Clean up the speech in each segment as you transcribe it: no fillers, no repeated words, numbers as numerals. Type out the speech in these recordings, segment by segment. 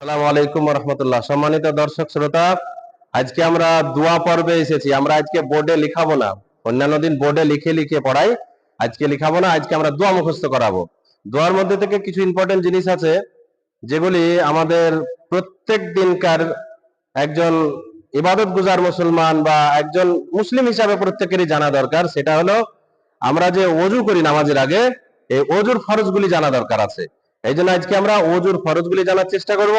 আসসালামু আলাইকুম ওয়া রাহমাতুল্লাহ। সম্মানিত দর্শক শ্রোতা, আজকে আমরা দোয়া পর্বে এসেছি। আমরা আজকে বোর্ডে লিখাবো না, অন্যান্য দিন বোর্ডে লিখে লিখে পড়াই, আজকে লিখাবো না। আজকে আমরা দোয়া মুখস্থ করাবো। দোয়ার মধ্যে থেকে কিছু ইম্পর্টেন্ট জিনিস আছে যেগুলি আমাদের প্রত্যেক দিনকার একজন ইবাদত গুজার মুসলমান বা একজন মুসলিম হিসাবে প্রত্যেকেরই জানা দরকার। সেটা হলো আমরা যে ওযু করি নামাজের আগে, এই ওযুর ফরজগুলি জানা দরকার আছে। এই জন্য আজকে আমরা ওযুর ফরজগুলি জানার চেষ্টা করব।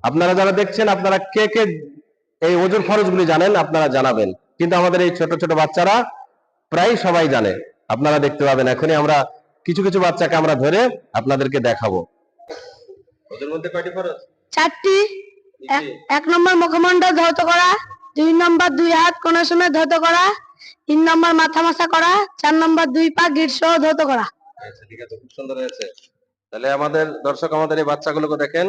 আপনারা যারা দেখছেন, আপনারা কে কে এই ওযুর ফরজগুলি জানেন আপনারা জানাবেন। কিন্তু আমাদের এই ছোট ছোট বাচ্চারা প্রায় সবাই জানে, আপনারা দেখতে পাবেন। এখনই আমরা কিছু কিছু বাচ্চাকে আমরা ধরে আপনাদেরকে দেখাবো। ওযুর মধ্যে কয়টি ফরজ? 4টি। এক নম্বর মুখমণ্ডল ধৌত করা, 2 নম্বর 2 হাত কোন সময় ধৌত করা, 3 নম্বর মাথা মাসা করা, 4 নম্বর 2 পা গিট সহ ধৌত করা। আচ্ছা, ঠিক আছে, খুব সুন্দর হয়েছে। তাহলে আমাদের দর্শক, আমাদের এই বাচ্চাগুলোকে দেখেন।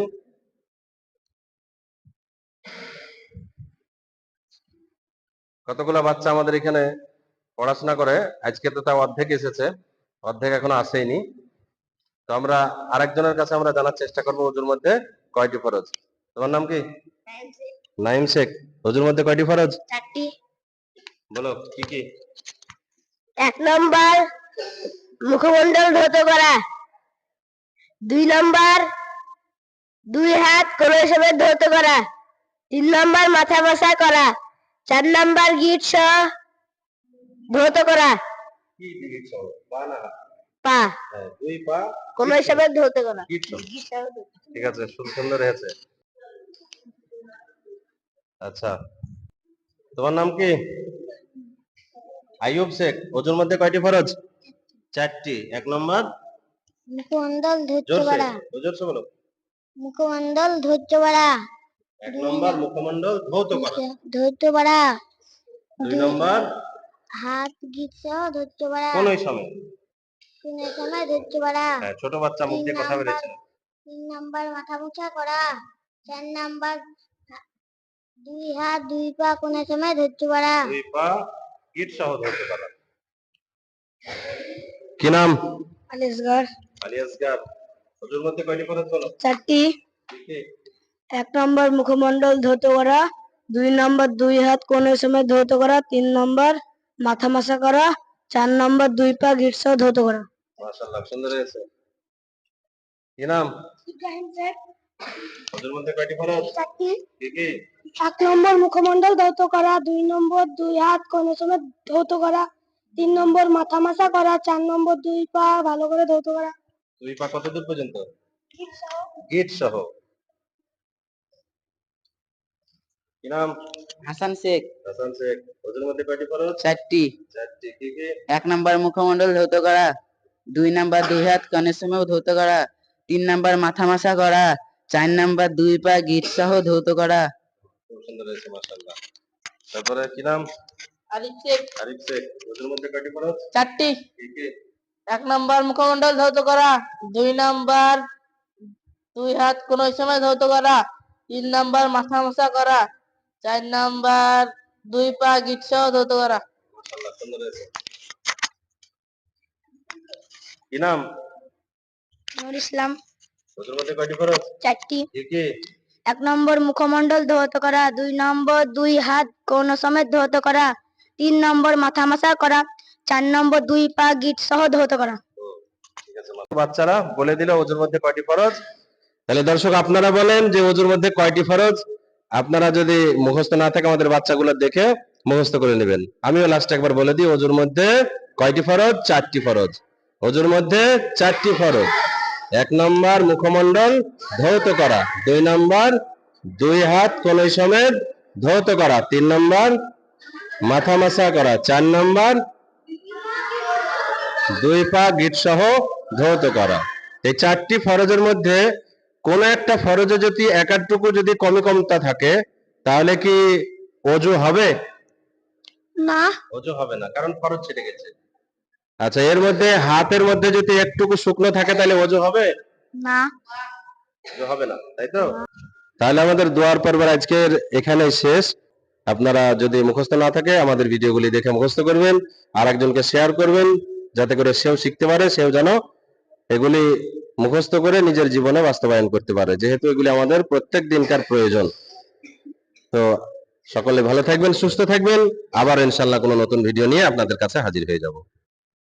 কতগুলো বাচ্চা আমাদের এখানে পড়াশোনা করে। আজকে তো তাও অর্ধেক এসেছে, অর্ধেক এখনো আসেনি। তো আমরা আরেকজনের কাছে আমরা জানার চেষ্টা করবো ওযুর মধ্যে কয়টি ফরজ। তোমার নাম কি? নাইম শেখ। ওযুর মধ্যে কয়টি ফরজ? 4টি। বলো কি কি। 1 নম্বর মুখমণ্ডল ধৌত করা, 2 নম্বর 2 হাত কোন সময় ধৌত করা, 3 নম্বর মাথা মাসা করা, 4 নম্বর গিট সহ ধৌত করা। কি গিট সহ? পা না হাত? পা। হ্যাঁ, 2 পা কোন সময় ধৌত করা। গিট সহ। ঠিক আছে, খুব সুন্দর হয়েছে। আচ্ছা, তোমার নাম কি? আইয়ুব শেখ। ওযুর মধ্যে কয়টি ফরজ? 4টি। 1 নম্বর মুখমণ্ডল ধৌত জোরসে, করা, জোরসে বলো। মুখমণ্ডল ধৌত করা, 1 নম্বর মুখমণ্ডল ধৌত করা, ধৌত করা, 2 নম্বর হাত গিট সহ ধৌত করা, কোন সময়, কোন সময় ধৌত করা। হ্যাঁ, ছোট বাচ্চা মুখ দিয়ে কথা বেরোচ্ছে। 3 নম্বর মাথা মোছা করা, 4 নম্বর 2 হাত 2 পা কোন সময় ধৌত করা। 2 পা গিট সহ ধৌত করা। কি নাম? আলিয়াসগর। আলিয়াসগার। ওযুর মধ্যে কয়টি ফরজ বলো? 4টি। কি? 1 নম্বর মুখমণ্ডল ধৌত করা, 2 নম্বর 2 হাত কোন সময় ধৌত করা, 3 নম্বর মাথা মাসা করা, 4 নম্বর 2 পা গিট সহ ধৌত করা। মাশাআল্লাহ, সুন্দর হয়েছে। কি নাম? ইব্রাহিম শেখ। ওযুর মধ্যে কয়টি ফরজ? 4টি। কি কি? 1 নম্বর মুখমণ্ডল ধৌত করা, 2 নম্বর 2 হাত কোন সময় ধৌত করা, 3 নম্বর মাথা মাসা করা, 4 নম্বর 2 পা ভালো করে ধৌত করা। 2 পা কত দূর পর্যন্ত? গিট সহ। কি নাম? হাসান শেখ। হাসান শেখ। ওযুর মধ্যে কয়টি ফরজ? 4টি। 4টি। কি কি? 1 নম্বর মুখমণ্ডল ধৌত করা, 2 নম্বর 2 হাত কানের সময় ধৌত করা, 3 নম্বর মাথা মাসা করা, 4 নম্বর 2 পা গিট সহ ধৌত করা। খুব সুন্দর হয়েছে, মাশাআল্লাহ। তারপরে কি নাম? আরিফ শেখ। আরিফ শেখ। ওযুর মধ্যে কয়টি ফরজ? 4টি। কি কি? 1 নম্বর মুখমণ্ডল ধৌত করা, 2 নম্বর 2 হাত কোন সময় ধৌত করা, 3 নম্বর মাথা মাসা করা, 4 নম্বর 2 পা গিট সহ ধৌত করা। মাশাআল্লাহ, সুন্দর হয়েছে। কি নাম? নুর ইসলাম। ওযুর মধ্যে কয়টি ফরজ? 4টি। কি কি? 1 নম্বর মুখমণ্ডল ধৌত করা, 2 নম্বর 2 হাত কোন সময় ধৌত করা, 3 নম্বর মাথা মাসা করা, 4 নম্বর 2 পা গিট সহ ধৌত করা। ঠিক আছে, বাচ্চারা বলে দিল ওযুর মধ্যে কয়টি ফরজ। তাহলে দর্শক, আপনারা বলেন যে ওযুর মধ্যে কয়টি ফরজ। আপনারা যদি মুখস্থ না থাকে আমাদের বাচ্চাগুলো দেখে মুখস্থ করে নেবেন। আমিও লাস্ট একবার বলে দিই, ওযুর মধ্যে কয়টি ফরজ? 4টি ফরজ। ওযুর মধ্যে 4টি ফরজ। 1 নম্বর মুখমণ্ডল ধৌত করা, 2 নম্বর 2 হাত কনুই সমেত ধৌত করা, 3 নম্বর মাথা মাসা করা, 4 নম্বর 2 পা গিট সহ ধৌত করা। এই 4টি ফরজের মধ্যে কোন একটা ফরজে যদি একাটুকু যদি কমতা থাকে, তাহলে কি ওযু হবে? না, ওযু হবে না, কারণ ফরজ ছেড়ে গেছে। আচ্ছা, এর মধ্যে হাতের মধ্যে যদি একটুকু শুকনো থাকে তাহলে ওযু হবে? না, ওযু হবে না, তাই তো? তাহলে আমাদের দোয়ার পর্ব আজকের এখানেই শেষ। আপনারা যদি মুখস্থ না থাকে আমাদের ভিডিওগুলি দেখে মুখস্থ করবেন, আর একজনকে শেয়ার করবেন, যাতে করে সেও শিখতে পারে, সেও যেন এগুলি মুখস্থ করে নিজের জীবনে বাস্তবায়ন করতে পারে, যেহেতু এগুলি আমাদের প্রত্যেক দিনকার প্রয়োজন। তো সকলে ভালো থাকবেন, সুস্থ থাকবেন, আবার ইনশাল্লাহ কোনো নতুন ভিডিও নিয়ে আপনাদের কাছে হাজির হয়ে যাব।